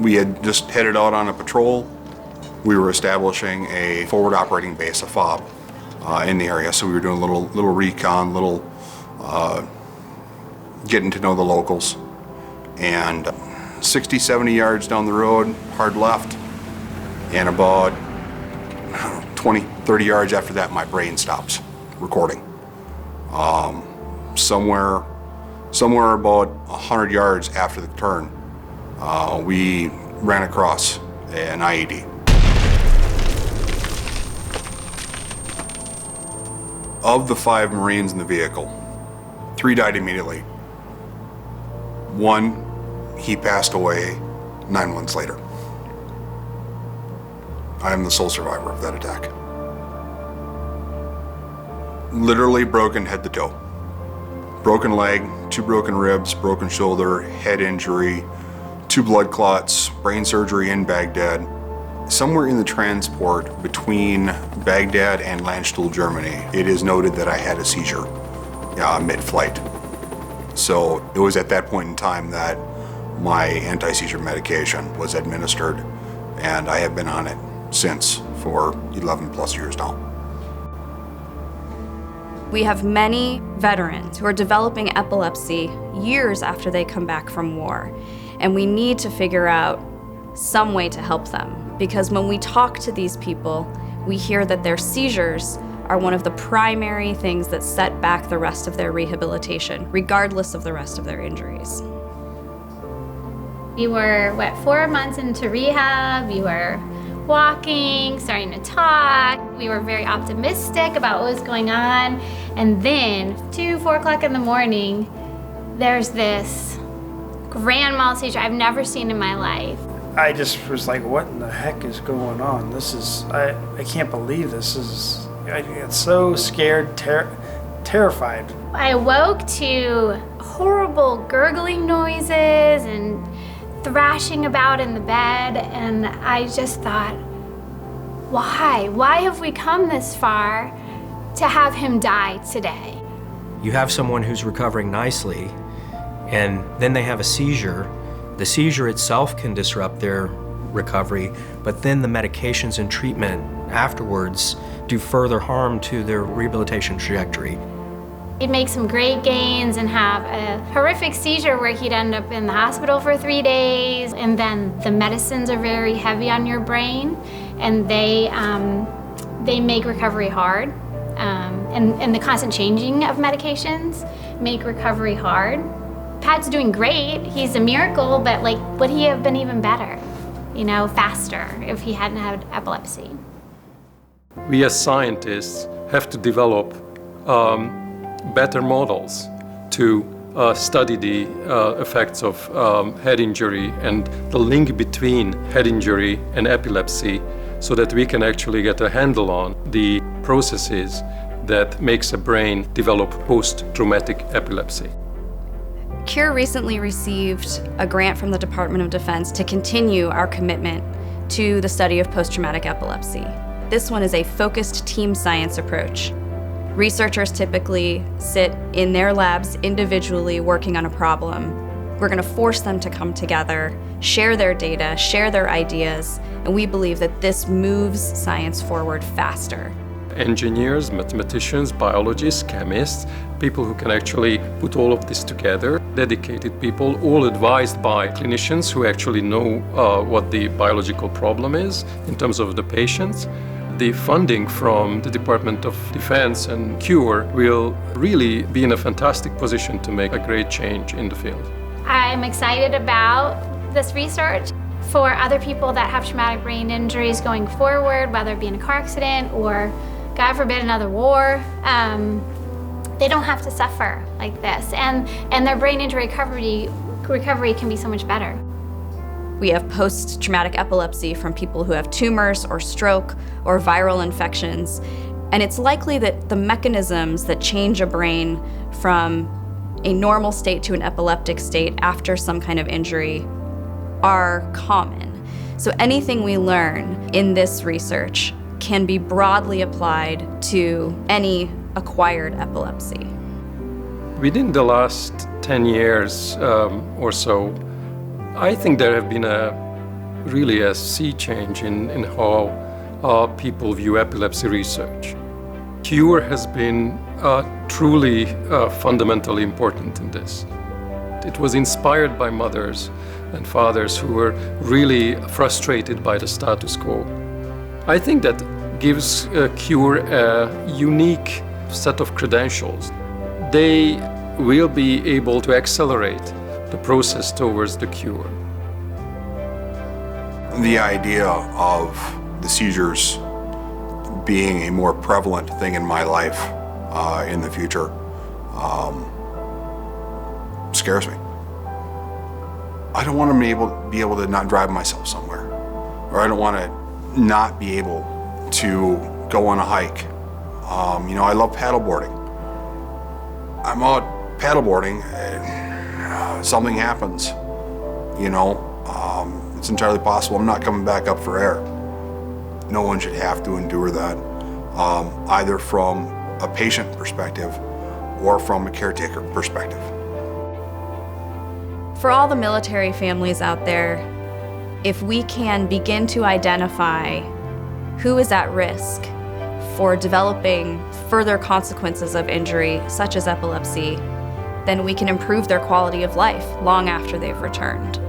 We had just headed out on a patrol. We were establishing a forward operating base, a FOB, in the area. So we were doing a little recon, getting to know the locals. And 60, 70 yards down the road, hard left, and about 20, 30 yards after that, my brain stops recording. Somewhere about 100 yards after the turn, we ran across an IED. Of the 5 Marines in the vehicle, 3 died immediately. 1, he passed away 9 months later. I am the sole survivor of that attack. Literally broken head to toe. Broken leg, 2 broken ribs, broken shoulder, head injury, 2 blood clots, brain surgery in Baghdad. Somewhere in the transport between Baghdad and Landstuhl, Germany, it is noted that I had a seizure mid-flight. So it was at that point in time that my anti-seizure medication was administered, and I have been on it since for 11 plus years now. We have many veterans who are developing epilepsy years after they come back from war, and we need to figure out some way to help them, because when we talk to these people, we hear that their seizures are one of the primary things that set back the rest of their rehabilitation, regardless of the rest of their injuries. We were, 4 months into rehab, we were walking, starting to talk. We were very optimistic about what was going on. And then, 4 o'clock in the morning, there's this grand mal seizure I've never seen in my life. I just was like, what in the heck is going on? This is, I can't believe this is, I get so scared, terrified. I woke to horrible gurgling noises and thrashing about in the bed, and I just thought, why? Why have we come this far to have him die today? You have someone who's recovering nicely, and then they have a seizure. The seizure itself can disrupt their recovery, but then the medications and treatment afterwards do further harm to their rehabilitation trajectory. He'd make some great gains and have a horrific seizure where he'd end up in the hospital for 3 days, and then the medicines are very heavy on your brain, and they make recovery hard, and the constant changing of medications make recovery hard. Pat's doing great, he's a miracle, but would he have been even better, faster if he hadn't had epilepsy? We as scientists have to develop better models to study the effects of head injury and the link between head injury and epilepsy, so that we can actually get a handle on the processes that makes a brain develop post-traumatic epilepsy. CURE recently received a grant from the Department of Defense to continue our commitment to the study of post-traumatic epilepsy. This one is a focused team science approach. Researchers typically sit in their labs individually working on a problem. We're going to force them to come together, share their data, share their ideas, and we believe that this moves science forward faster. Engineers, mathematicians, biologists, chemists, people who can actually put all of this together, dedicated people, all advised by clinicians who actually know what the biological problem is in terms of the patients. The funding from the Department of Defense and CURE will really be in a fantastic position to make a great change in the field. I'm excited about this research for other people that have traumatic brain injuries going forward, whether it be in a car accident or, God forbid, another war. They don't have to suffer like this, and their brain injury recovery can be so much better. We have post-traumatic epilepsy from people who have tumors or stroke or viral infections, and it's likely that the mechanisms that change a brain from a normal state to an epileptic state after some kind of injury are common. So anything we learn in this research can be broadly applied to any acquired epilepsy. Within the last 10 years or so, I think there have been a really a sea change in how people view epilepsy research. Cure has been truly fundamentally important in this. It was inspired by mothers and fathers who were really frustrated by the status quo. I think that gives Cure a unique set of credentials. They will be able to accelerate the process towards the cure. The idea of the seizures being a more prevalent thing in my life in the future scares me. I don't want to be able to not drive myself somewhere, or I don't want to not be able to go on a hike. I love paddleboarding. I'm out paddleboarding and something happens, it's entirely possible I'm not coming back up for air. No one should have to endure that, either from a patient perspective or from a caretaker perspective. For all the military families out there, if we can begin to identify who is at risk for developing further consequences of injury, such as epilepsy, then we can improve their quality of life long after they've returned.